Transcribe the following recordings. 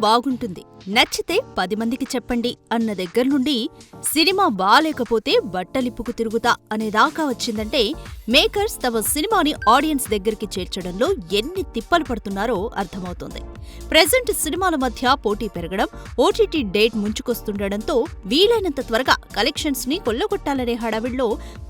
బాగుంటుంది, నచ్చితే 10 మందికి చెప్పండి అన్న దగ్గర నుండి సినిమా బాలేకపోతే బట్టలిప్పుకు తిరుగుతా అనేదాకా వచ్చిందంటే మేకర్స్ తమ సినిమాని ఆడియన్స్ దగ్గరికి చేర్చడంలో ఎన్ని తిప్పలు పడుతున్నారో అర్థమవుతోంది. ప్రెజెంట్ సినిమాల మధ్య పోటీ పెరగడం, ఓటీటీ డేట్ ముంచుకొస్తుండటంతో వీలైనంత త్వరగా కలెక్షన్స్ ని కొల్లగొట్టాలనే హడావిడిలో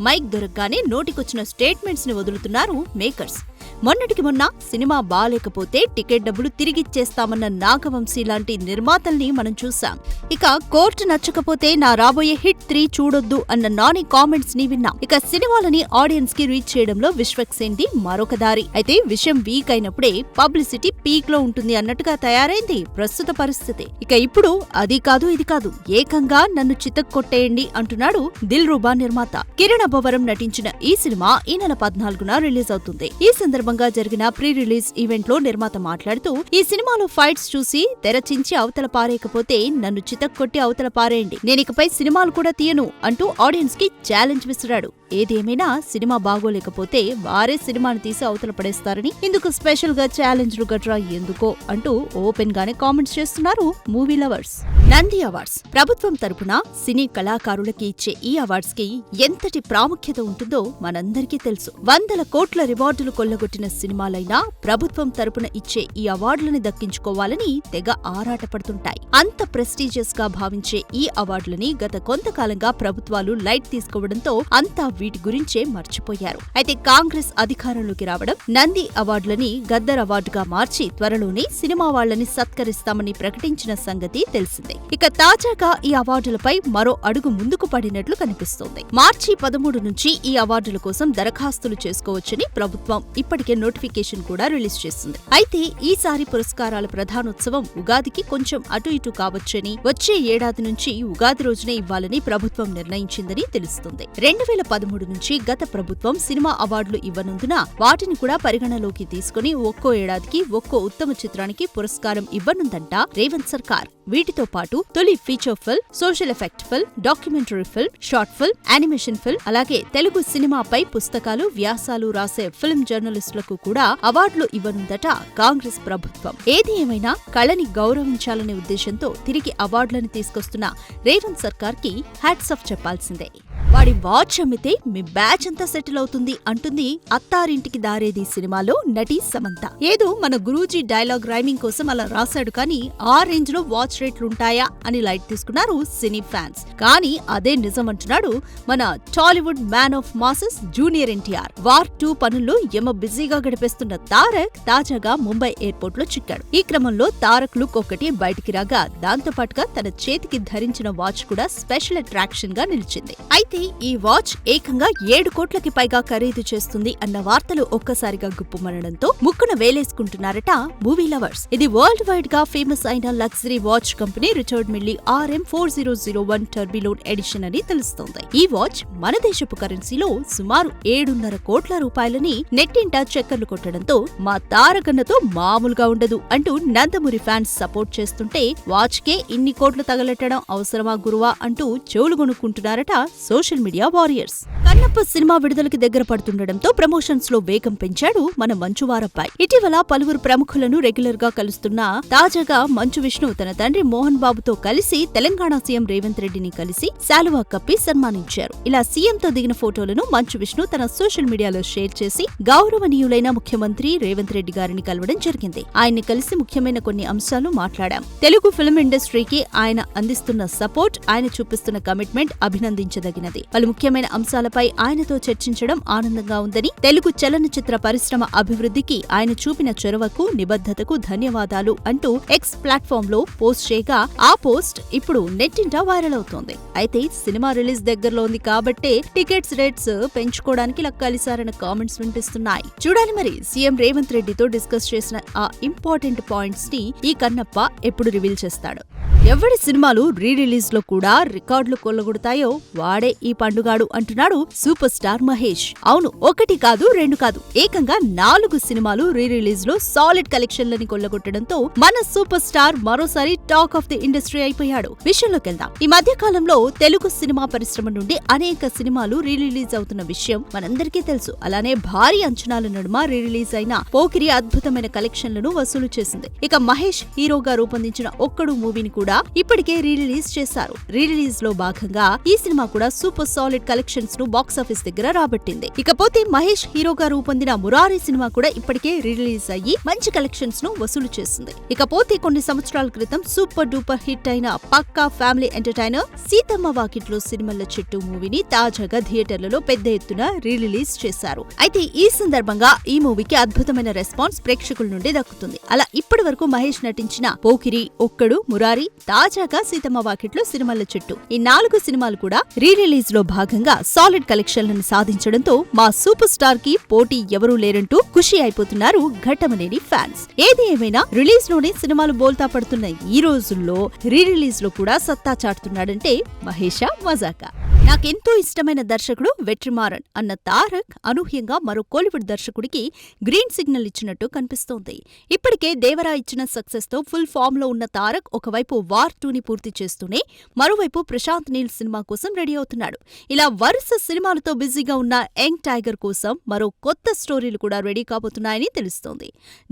మైక్ దొరకగానే నోటికొచ్చిన స్టేట్మెంట్స్ ని వదులుతున్నారు మేకర్స్. మొన్నటికి మొన్న సినిమా బాలేకపోతే టికెట్ డబ్బులు తిరిగిచ్చేస్తామన్న నాగవంశీ లాంటి నిర్మాతల్ని మనం చూసాం. ఇక కోర్టు నచ్చకపోతే నా రాబోయే హిట్ 3 చూడొద్దు అన్న నాని కామెంట్స్ ని విన్నాం. ఇక సినిమాలని ఆడియన్స్ కి రీచ్ చేయడంలో విశ్వక్సేన్ది మరొక దారి. అయితే విషయం వీక్ అయినప్పుడే పబ్లిసిటీ పీక్ లో ఉంటుంది అన్నట్టుగా తయారైంది ప్రస్తుత పరిస్థితి. ఇక ఇప్పుడు అది కాదు ఇది కాదు, ఏకంగా నన్ను చితక్కొట్టేయండి అంటున్నాడు దిల్ రూబా నిర్మాత. కిరణ్ అబ్బవరం నటించిన ఈ సినిమా ఈ నెల 14న రిలీజ్ అవుతుంది. ఈ సందర్భంగా జరిగిన ప్రీ రిలీజ్ ఈవెంట్ లో నిర్మాత మాట్లాడుతూ, ఈ సినిమాలో ఫైట్స్ చూసి తెరచించి అవతల పారేయకపోతే నన్ను చితక్కొట్టి అవతల పారేయండి, నేనికపై సినిమాలు కూడా తీయను అంటూ ఆడియన్స్ కి ఛాలెంజ్ విసిరాడు. ఏదేమైనా సినిమా బాగోలేకపోతే వారే సినిమాను తీసి అవతల పడేస్తారని, ఇందుకు స్పెషల్ గా ఛాలెంజ్లు గట్రా ఎందుకో అంటూ ఓపెన్ గానే కామెంట్స్ చేస్తున్నారు మూవీ లవర్స్. నంది అవార్డ్స్ ప్రభుత్వం తరపున సినీ కళాకారులకి ఇచ్చే ఈ అవార్డ్స్ కి ఎంతటి ప్రాముఖ్యత ఉంటుందో మనందరికీ తెలుసు. 100 కోట్ల రివార్డులు కొల్లగొట్టిన సినిమాలైనా ప్రభుత్వం తరపున ఇచ్చే ఈ అవార్డులని దక్కించుకోవాలని తెగ ఆరాటపడుతుంటాయి. అంత ప్రెస్టీజియస్ గా భావించే ఈ అవార్డులని గత కొంతకాలంగా ప్రభుత్వాలు లైట్ తీసుకోవడంతో అంతా వీటి గురించే మర్చిపోయారు. అయితే కాంగ్రెస్ అధికారంలోకి రావడం నంది అవార్డులని గద్దర్ అవార్డుగా మార్చి త్వరలోనే సినిమా వాళ్లని సత్కరిస్తామని ప్రకటించిన సంగతి తెలిసిందే. ఇక తాజాగా ఈ అవార్డులపై మరో అడుగు ముందుకు పడినట్లు కనిపిస్తోంది. మార్చి 13 నుంచి ఈ అవార్డుల కోసం దరఖాస్తులు చేసుకోవచ్చని ప్రభుత్వం ఇప్పటికే నోటిఫికేషన్ కూడా రిలీజ్ చేసింది. అయితే ఈసారి పురస్కారాల ప్రధానోత్సవం ఉగాదికి కొంచెం అటు ఇటు కావచ్చని, వచ్చే ఏడాది నుంచి ఉగాది రోజునే ఇవ్వాలని ప్రభుత్వం నిర్ణయించిందని తెలుస్తుంది. 2013 నుంచి గత ప్రభుత్వం సినిమా అవార్డులు ఇవ్వనందున వాటిని కూడా పరిగణలోకి తీసుకుని ఒక్కో ఏడాదికి ఒక్కో ఉత్తమ చిత్రానికి పురస్కారం ఇవ్వనుందంట రేవంత్ సర్కార్. వీటితో పాటు తొలి feature film, social effect film, documentary film, short film, animation film, అలాగే తెలుగు సినిమాపై పుస్తకాలు, వ్యాసాలు రాసే ఫిల్మ్ జర్నలిస్టులకు కూడా అవార్డులు ఇవ్వనుందట కాంగ్రెస్ ప్రభుత్వం. ఏది ఏమైనా కళని గౌరవించాలనే ఉద్దేశంతో తిరిగి అవార్డులను తీసుకొస్తున్న రేవంత్ సర్కార్ కి హ్యాట్స్ ఆఫ్ చెప్పాల్సిందే. వాడి వాచ్ అమ్మితే మీ బ్యాచ్ అంతా సెటిల్ అవుతుంది అంటుంది అత్తారింటికి దారేది సినిమాలో నటి సమంత. ఏదో మన గురూజీ డైలాగ్ రైమింగ్ కోసం అలా రాశాడు కానీ ఆ రేంజ్ లో వాచ్ రేట్లుంటాయా అని లైట్ తీసుకున్నారు సినీ ఫ్యాన్స్. కానీ అదే నిజం అంటున్నాడు మన Tollywood man of masses junior NTR. War 2 పనుల్లో యమ బిజీగా గడిపేస్తున్న తారక్ తాజాగా ముంబై ఎయిర్పోర్ట్ లో చిక్కాడు. ఈ క్రమంలో తారక్ లుక్ ఒకటి బయటికి రాగా దాంతో పాటుగా తన చేతికి ధరించిన వాచ్ కూడా స్పెషల్ అట్రాక్షన్ గా నిలిచింది. అయితే ఈ వాచ్ ఏకంగా 7 కోట్లకి పైగా ఖరీదు చేస్తుంది అన్న వార్తలు ఒక్కసారిగా గుప్పుమనడంతో ముక్కున వేలేసుకుంటున్నారట మూవీ లవర్స్. ఇది వరల్డ్ వైడ్ గా ఫేమస్ అయిన luxury watch company Richard Mille RM4001 tourbillon edition అని తెలుస్తోంది. ఈ వాచ్ మన దేశపు కరెన్సీలో సుమారు 7.5 కోట్ల రూపాయలని నెట్టింట చక్కర్లు కొట్టడంతో మా తారకన్నతో మామూలుగా ఉండదు అంటూ నందమూరి ఫ్యాన్స్ సపోర్ట్ చేస్తుంటే వాచ్ కే ఇన్ని కోట్లు తగలెట్టడం అవసరమా గురువా అంటూ చెవులు కొనుక్కుంటున్నారట సోషల్ మీడియా వారియర్స్. కన్నప్ప సినిమా విడుదలకి దగ్గర పడుతుండటంతో ప్రమోషన్స్ లో వేగం పెంచాడు మన మంచు వారప్పాయ్. ఇటీవల పలువురు ప్రముఖులను రెగ్యులర్ గా కలుస్తున్నా తాజాగా మంచు విష్ణు తన తండ్రి మోహన్ బాబుతో కలిసి తెలంగాణ సీఎం రేవంత్ రెడ్డిని కలిసి శాలువా కప్పి సన్మానించారు. ఇలా సీఎంతో దిగిన ఫోటోలను మంచు విష్ణు తన సోషల్ మీడియాలో షేర్ చేసి గౌరవనీయులైన ముఖ్యమంత్రి రేవంత్ రెడ్డి గారిని కలవడం జరిగింది. ఆయన్ని కలిసి ముఖ్యమైన కొన్ని అంశాలు మాట్లాడాం. తెలుగు ఫిల్మ్ ఇండస్ట్రీకి ఆయన అందిస్తున్న సపోర్ట్, ఆయన చూపిస్తున్న కమిట్మెంట్ అభినందించదగినది. పలు ముఖ్యమైన అంశాలపై ఆయనతో చర్చించడం ఆనందంగా ఉందని, తెలుగు చలనచిత్ర పరిశ్రమ అభివృద్ధికి ఆయన చూపిన చొరవకు, నిబద్ధతకు ధన్యవాదాలు అంటూ ఎక్స్ ప్లాట్ఫామ్ లో పోస్ట్ చేయగా ఆ పోస్ట్ ఇప్పుడు నెట్టింట వైరల్ అవుతోంది. అయితే సినిమా రిలీజ్ దగ్గరలో ఉంది కాబట్టే టికెట్స్ రేట్స్ పెంచుకోవడానికి ఇలా కలిసారన్న కామెంట్స్ వినిపిస్తున్నాయి. చూడాలి మరి సీఎం రేవంత్ రెడ్డితో డిస్కస్ చేసిన ఆ ఇంపార్టెంట్ పాయింట్స్ ని ఈ కన్నప్ప ఎప్పుడు రివీల్ చేస్తాడు. ఎవడి సినిమాలు రీ రిలీజ్ లో కూడా రికార్డులు కొల్లగొడతాయో వాడే ఈ పండుగాడు అంటున్నాడు సూపర్ స్టార్ మహేష్. అవును, ఒకటి కాదు రెండు కాదు, ఏకంగా 4 సినిమాలు రీ రిలీజ్ లో సాలిడ్ కలెక్షన్లని కొల్లగొట్టడంతో మన సూపర్ స్టార్ మరోసారి టాక్ ఆఫ్ ది ఇండస్ట్రీ అయిపోయాడు. విషయంలోకి వెళ్దాం. ఈ మధ్య కాలంలో తెలుగు సినిమా పరిశ్రమ నుండి అనేక సినిమాలు రీ రిలీజ్ అవుతున్న విషయం మనందరికీ తెలుసు. అలానే భారీ అంచనాల నడుమ రీ రిలీజ్ అయిన పోకిరి అద్భుతమైన కలెక్షన్లను వసూలు చేసింది. ఇక మహేష్ హీరోగా రూపొందించిన ఒక్కడు మూవీని కూడా ఇప్పటికే రీ రిలీజ్ చేశారు. రీ రిలీజ్ లో భాగంగా ఈ సినిమా కూడా సూపర్ సాలిడ్ కలెక్షన్స్ ను బాక్సాఫీస్ దగ్గర రాబట్టింది. ఇకపోతే మహేష్ హీరోగా రూపొందిన మురారి సినిమా కూడా ఇప్పటికే రీ రిలీజ్ అయ్యి మంచి కలెక్షన్స్ ను వసూలు చేసింది. ఇకపోతే కొన్ని సంవత్సరాల క్రితం సూపర్ డూపర్ హిట్ అయిన పక్కా ఫ్యామిలీ ఎంటర్టైనర్ సీతమ్మ వాకిట్లో సినిమాల చెట్టు మూవీని తాజాగా థియేటర్లలో పెద్ద ఎత్తున రీ రిలీజ్ చేశారు. అయితే ఈ సందర్భంగా ఈ మూవీకి అద్భుతమైన రెస్పాన్స్ ప్రేక్షకుల నుండి దక్కుతుంది. అలా ఇప్పటి వరకు మహేష్ నటించిన పోకిరి, ఒక్కడు, మురారి, తాజాగా సీతమ్మ వాకిట్లో సినిమాల చెట్టు ఈ 4 సినిమాలు కూడా రీ రిలీజ్ లో భాగంగా సాలిడ్ కలెక్షన్లను సాధించడంతో మా సూపర్ స్టార్ కి పోటీ ఎవరూ లేరంటూ ఖుషి అయిపోతున్నారు ఘట్టమనేని ఫ్యాన్స్. ఏది ఏమైనా రిలీజ్ లోనే సినిమాలు బోల్తా పడుతున్న ఈ రోజుల్లో రీ రిలీజ్ లో కూడా సత్తా చాటుతున్నాడంటే మహేషా మజాకా. నాకెంతో ఇష్టమైన దర్శకుడు వెట్రిమారన్ అన్న తారక్ అనూహ్యంగా మరో కోలీవుడ్ దర్శకుడికి గ్రీన్ సిగ్నల్ ఇచ్చినట్టు కనిపిస్తోంది. ఇప్పటికే దేవరా ఇచ్చిన సక్సెస్ తో ఫుల్ ఫామ్ లో ఉన్న తారక్ ఒకవైపు వార్ 2ని పూర్తి చేస్తూనే మరోవైపు ప్రశాంత్ నీల్ సినిమా కోసం రెడీ అవుతున్నాడు. ఇలా వరుస సినిమాలతో బిజీగా ఉన్న యంగ్ టైగర్ కోసం మరో కొత్త స్టోరీలు కూడా రెడీ కాబోతున్నాయని తెలుస్తోంది.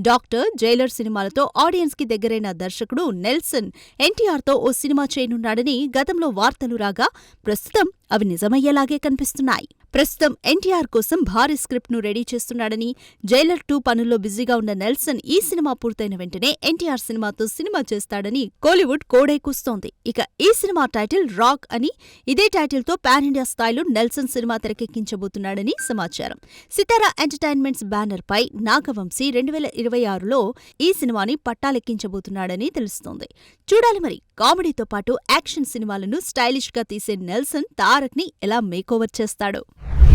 డాక్టర్, జైలర్ సినిమాలతో ఆడియన్స్ కి దగ్గరైన దర్శకుడు నెల్సన్ ఎన్టీఆర్ తో ఓ సినిమా చేయనున్నాడని గతంలో వార్తలు రాగా ప్రస్తుతం అవి నిజమయ్యేలాగే కనిపిస్తున్నాయి. ప్రస్తుతం ఎన్టీఆర్ కోసం భారీ స్క్రిప్ట్ ను రెడీ చేస్తున్నాడని, జైలర్ 2 పనుల్లో బిజీగా ఉన్న నెల్సన్ ఈ సినిమా పూర్తయిన వెంటనే ఎన్టీఆర్ సినిమాతో సినిమా చేస్తాడని కోలీవుడ్ కోడై కూస్తోంది. ఇక ఈ సినిమా టైటిల్ రాక్ అని, ఇదే టైటిల్ తో పాన్ ఇండియా స్థాయిలో నెల్సన్ సినిమా తెరకెక్కించబోతున్నాడని సమాచారం. సితారా ఎంటర్టైన్మెంట్స్ బ్యానర్ పై నాగవంశీ 2026లో ఈ సినిమాని పట్టాలెక్కించబోతున్నాడని తెలుస్తోంది. చూడాలి మరి, కామెడీతో పాటు యాక్షన్ సినిమాలను స్టైలిష్ గా తీసే నెల్సన్ తారక్ ని ఎలా మేకోవర్ చేస్తాడో.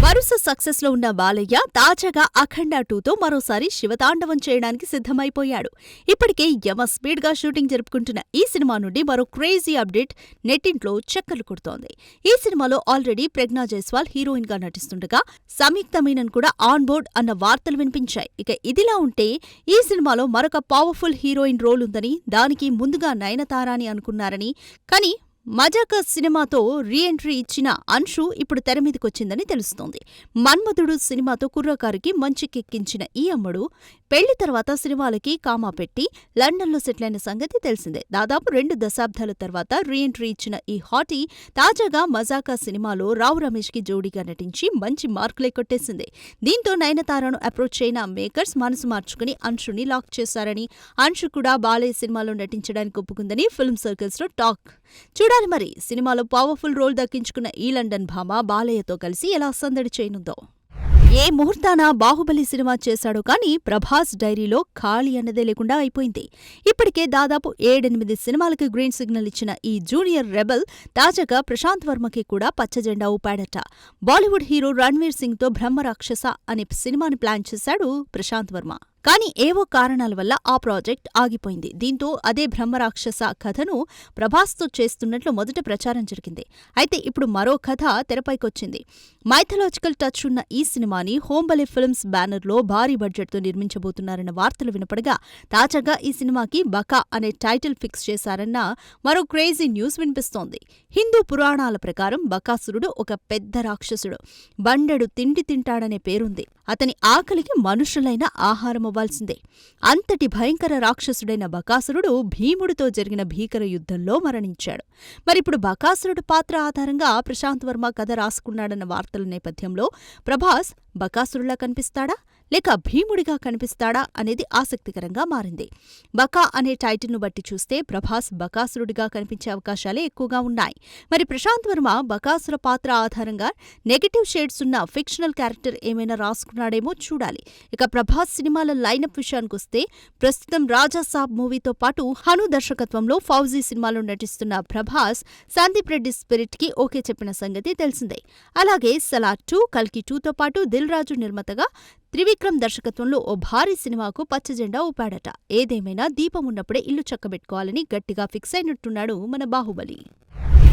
వరుస సక్సెస్ లో ఉన్న బాలయ్య తాజాగా అఖండ 2తో మరోసారి శివతాండవం చేయడానికి సిద్ధమైపోయాడు. ఇప్పటికే యమ స్పీడ్ గా షూటింగ్ జరుపుకుంటున్న ఈ సినిమా నుండి మరో క్రేజీ అప్డేట్ నెట్టింట్లో చక్కర్లు కొడుతోంది. ఈ సినిమాలో ఆల్రెడీ ప్రజ్ఞా జైస్వాల్ హీరోయిన్ గా నటిస్తుండగా సంయుక్త మీనన్ కూడా ఆన్ బోర్డ్ అన్న వార్తలు వినిపించాయి. ఇక ఇదిలా ఉంటే ఈ సినిమాలో మరొక పవర్ఫుల్ హీరోయిన్ రోల్ ఉందని, దానికి ముందుగా నయనతారాని అనుకున్నారని, కానీ మజాకా సినిమాతో రీ ఎంట్రీ ఇచ్చిన అన్షు ఇప్పుడు తెరమీదకొచ్చిందని తెలుస్తోంది. మన్మధుడు సినిమాతో కుర్రకారుకి మంచి కెక్కించిన ఈ అమ్మడు పెళ్లి తర్వాత సినిమాలకి కామా పెట్టి లండన్లో సెటిల్ అయిన సంగతి తెలిసిందే. దాదాపు 2 దశాబ్దాల తర్వాత రీ ఎంట్రీ ఇచ్చిన ఈ హాటీ తాజాగా మజాకా సినిమాలో రావు రమేష్ కి జోడీగా నటించి మంచి మార్కులే కొట్టేసింది. దీంతో నయనతారను అప్రోచ్ అయిన మేకర్స్ మనసు మార్చుకుని అన్షుని లాక్ చేశారని, అన్షు కూడా బాలయ్య సినిమాలో నటించడానికి ఒప్పుకుందని ఫిల్మ్ సర్కిల్స్ లో టాక్. చూడాలి మరి, సినిమాలో పవర్ఫుల్ రోల్ దక్కించుకున్న ఈ లండన్ భామ బాలయ్యతో కలిసి ఎలా సందడి చేయనుందో. ఏ ముహూర్తాన బాహుబలి సినిమా చేశాడో కానీ ప్రభాస్ డైరీలో ఖాళీ అన్నదే లేకుండా అయిపోయింది. ఇప్పటికే దాదాపు 7-8 సినిమాలకి గ్రీన్ సిగ్నల్ ఇచ్చిన ఈ జూనియర్ రెబల్ తాజాగా ప్రశాంత్ వర్మకి కూడా పచ్చజెండా ఊపాడట. బాలీవుడ్ హీరో రణ్వీర్ సింగ్ తో బ్రహ్మరాక్షస అనే సినిమాని ప్లాన్ చేశాడు ప్రశాంత్ వర్మ. కానీ ఏవో కారణాల వల్ల ఆ ప్రాజెక్ట్ ఆగిపోయింది. దీంతో అదే బ్రహ్మరాక్షస కథను ప్రభాస్తో చేస్తున్నట్లు మొదట ప్రచారం జరిగింది. అయితే ఇప్పుడు మరో కథ తెరపైకొచ్చింది. మైథలాజికల్ టచ్ ఉన్న ఈ సినిమాని హోంబలే ఫిల్మ్స్ బ్యానర్లో భారీ బడ్జెట్తో నిర్మించబోతున్నారన్న వార్తలు వినపడగా తాజాగా ఈ సినిమాకి బకా అనే టైటిల్ ఫిక్స్ చేశారన్న మరో క్రేజీ న్యూస్ వినిపిస్తోంది. హిందూ పురాణాల ప్రకారం బకాసురుడు ఒక పెద్ద రాక్షసుడు. బండెడు తిండి తింటాడనే పేరుంది. అతని ఆకలికి మనుషులైన ఆహారం అవ్వాల్సిందే. అంతటి భయంకర రాక్షసుడైన బకాసురుడు భీముడితో జరిగిన భీకర యుద్ధంలో మరణించాడు. మరిప్పుడు బకాసురుడు పాత్ర ఆధారంగా ప్రశాంత్ వర్మ కథ రాసుకున్నాడన్న వార్తల నేపథ్యంలో ప్రభాస్ బకాసురులా కనిపిస్తాడా లేక భీముడిగా కనిపిస్తాడా అనేది ఆసక్తికరంగా మారింది. బకా అనే టైటిల్ను బట్టి చూస్తే ప్రభాస్ బకాసురుడిగా కనిపించే అవకాశాలే ఎక్కువగా ఉన్నాయి. మరి ప్రశాంత్ వర్మ బకాసుర పాత్ర ఆధారంగా నెగటివ్ షేడ్స్ ఉన్న ఫిక్షనల్ క్యారెక్టర్ ఏమైనా రాసుకున్నాడేమో చూడాలి. ఇక ప్రభాస్ సినిమాల లైనప్ విషయానికొస్తే ప్రస్తుతం రాజాసాబ్ మూవీతో పాటు హను దర్శకత్వంలో ఫౌజీ సినిమాలో నటిస్తున్న ప్రభాస్ సందీప్ రెడ్డి స్పిరిట్ కి ఓకే చెప్పిన సంగతి తెలిసిందే. అలాగే సలార్ 2, కల్కి 2తో పాటు దిల్ రాజు నిర్మాతగా త్రివిక్రమ్ దర్శకత్వంలో ఓ భారీ సినిమాకు పచ్చజెండా ఊపాడట. ఏదేమైనా దీపం ఉన్నప్పుడే ఇల్లు చక్కబెట్టుకోవాలని గట్టిగా ఫిక్స్ అయినట్టున్నాడు మన బాహుబలి.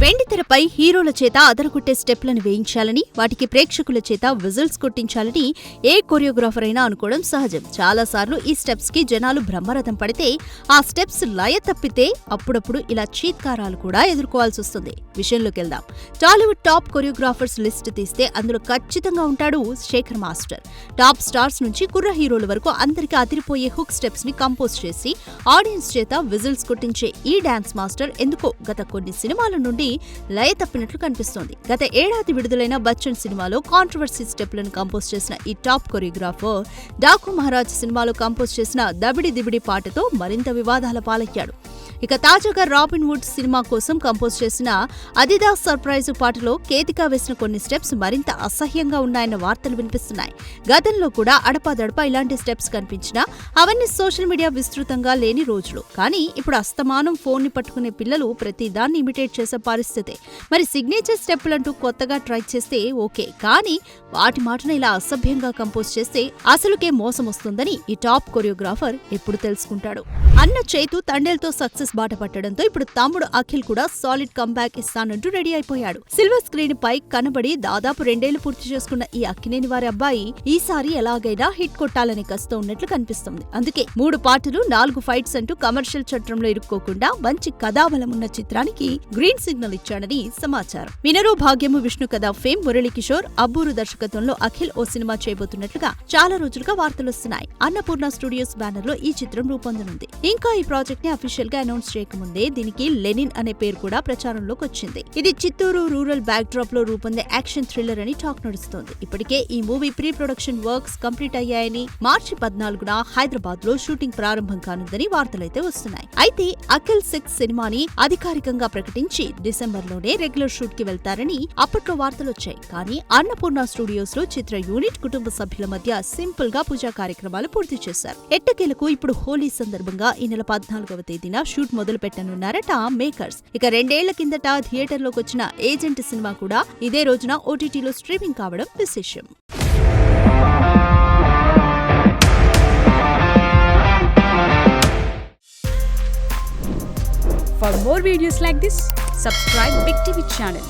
వెండితెరపై హీరోల చేత అదరగొట్టే స్టెప్లను వేయించాలని, వాటికి ప్రేక్షకుల చేత విజిల్స్ కొట్టించాలని ఏ కొరియోగ్రాఫర్ అయినా అనుకోవడం సహజం. చాలాసార్లు ఈ స్టెప్స్ కి జనాలు బ్రహ్మరథం పడితే ఆ స్టెప్స్ లయ తప్పితే అప్పుడప్పుడు ఇలా చీత్కారాలు కూడా ఎదుర్కోవాల్సి వస్తుంది. విషయంలోకి వెళ్దాం. టాలీవుడ్ టాప్ కొరియోగ్రాఫర్స్ లిస్ట్ తీస్తే అందులో ఖచ్చితంగా ఉంటాడు శేఖర్ మాస్టర్. టాప్ స్టార్స్ నుంచి కుర్ర హీరోల వరకు అందరికీ అదిరిపోయే హుక్ స్టెప్స్ ని కంపోజ్ చేసి ఆడియన్స్ చేత విజిల్స్ కొట్టించే ఈ డాన్స్ మాస్టర్ ఎందుకో గత కొన్ని సినిమాల నుండి లయ తప్పినట్లు కనిపిస్తోంది. గత ఏడాది విడుదలైన బచ్చన్ సినిమాలో కాంట్రవర్సీ స్టెప్లను కంపోజ్ చేసిన ఈ టాప్ కొరియోగ్రాఫర్ డాకు మహారాజ్ సినిమాలో కంపోజ్ చేసిన దబిడి దిబిడి పాటతో మరింత వివాదాల పాలయ్యాడు. ఇక తాజాగా రాబిన్ వుడ్ సినిమా కోసం కంపోజ్ చేసిన అదిదాస్ సర్ప్రైజ్ పాటలో కేతికా వేసిన కొన్ని స్టెప్స్ మరింత అసహ్యంగా ఉన్నాయన్న వార్తలు వినిపిస్తున్నాయి. గతంలో కూడా అడపాదడపా ఇలాంటి స్టెప్స్ కనిపించినా అవన్నీ సోషల్ మీడియా విస్తృతంగా లేని రోజులు. కానీ ఇప్పుడు అస్తమానం ఫోన్ ని పట్టుకునే పిల్లలు ప్రతి దాన్ని ఇమిటేట్ చేసే పరిస్థితే. మరి సిగ్నేచర్ స్టెప్పులంటూ కొత్తగా ట్రై చేస్తే ఓకే, కానీ వాటి మాటను ఇలా అసభ్యంగా కంపోజ్ చేస్తే అసలుకే మోసం వస్తుందని ఈ టాప్ కొరియోగ్రాఫర్ ఎప్పుడు తెలుసుకుంటాడు. అన్న చైతు తండేల్తో సక్సెస్ బాట పట్టడంతో ఇప్పుడు తమ్ముడు అఖిల్ కూడా సాలిడ్ కంబ్యాక్ ఇస్తానంటూ రెడీ అయిపోయాడు. సిల్వర్ స్క్రీన్ పై కనబడి దాదాపు 2 ఏళ్లు పూర్తి చేసుకున్న ఈ అక్కినేని వారి అబ్బాయి ఈసారి ఎలాగైనా హిట్ కొట్టాలనే కష్టం ఉన్నట్లు కనిపిస్తుంది. అందుకే 3 పాటలు 4 ఫైట్స్ అంటూ కమర్షియల్ చట్రంలో ఇరుక్కోకుండా మంచి కథాబలం ఉన్న చిత్రానికి గ్రీన్ సిగ్నల్ ఇచ్చాడని సమాచారం. వినరో భాగ్యము విష్ణు కథ ఫేమ్ మురళీకిషోర్ అబ్బూరు దర్శకత్వంలో అఖిల్ ఓ సినిమా చేయబోతున్నట్లుగా చాలా రోజులుగా వార్తలొస్తున్నాయి. అన్నపూర్ణ స్టూడియోస్ బ్యానర్ లో ఈ చిత్రం రూపొందనుంది. ఇంకా ఈ ప్రాజెక్ట్ ని అఫీషియల్ గా అనౌన్స్ చేయకముందే దీనికి లెనిన్ అనే పేరు కూడా ప్రచారంలోకి వచ్చింది. ఇది చిత్తూరు రూరల్ బ్యాక్ డ్రాప్ లో రూపొందే యాక్షన్ థ్రిల్లర్ అని టాక్ నడుస్తోంది. ఇప్పటికే ఈ movie pre production works complete అయ్యాయని, మార్చి 14న హైదరాబాద్ లో షూటింగ్ ప్రారంభం కానుందని వార్తలైతే వస్తున్నాయి. అయితే అఖిల్ 6 సినిమాని అధికారికంగా ప్రకటించి డిసెంబర్ లోనే రెగ్యులర్ షూట్ కి వెళ్తారని అప్పట్లో వార్తలొచ్చాయి. కానీ అన్నపూర్ణ స్టూడియోస్ లో చిత్ర యూనిట్ కుటుంబ సభ్యుల మధ్య సింపుల్ గా పూజా కార్యక్రమాలు పూర్తి చేశారు. ఎట్టకేలకు ఇప్పుడు హోలీ సందర్భంగా ఈ నెల 14వ తేదీన షూట్ మొదలు పెట్టనున్నారట మేకర్స్. ఇక 2 ఏళ్ల కిందట థియేటర్లోకి వచ్చిన ఏజెంట్ సినిమా కూడా ఇదే రోజున ఓటీటీలో స్ట్రీమింగ్ కావడం విశేషం. For more videos like this, subscribe Big TV channel.